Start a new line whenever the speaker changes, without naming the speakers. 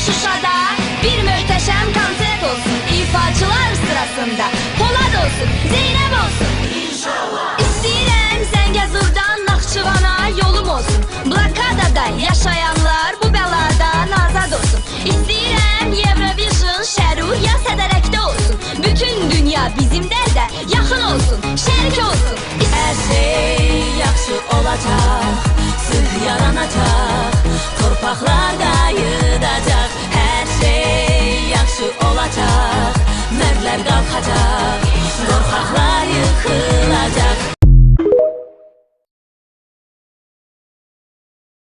Şuşada bir möhtəşəm konsert olsun. İfaçılar sırasında Polad olsun, Zeynəb olsun. İnşallah. İstəyirəm Zəngəzurdan Naxçıvana yolum olsun. Blokadada yaşayanlar bu bəladan azad olsun. İstəyirəm Eurovision şəru ya sədərəkdə olsun. Bütün dünya bizim dərdə yaxın olsun, şərik olsun.
Hər şey yaxşı olacaq, sülh yaranacaq, torpaqlar qayıdacaq. Hər şey yaxşı olacaq, mərdlər qalxacaq, qorxaqlar yıxılacaq.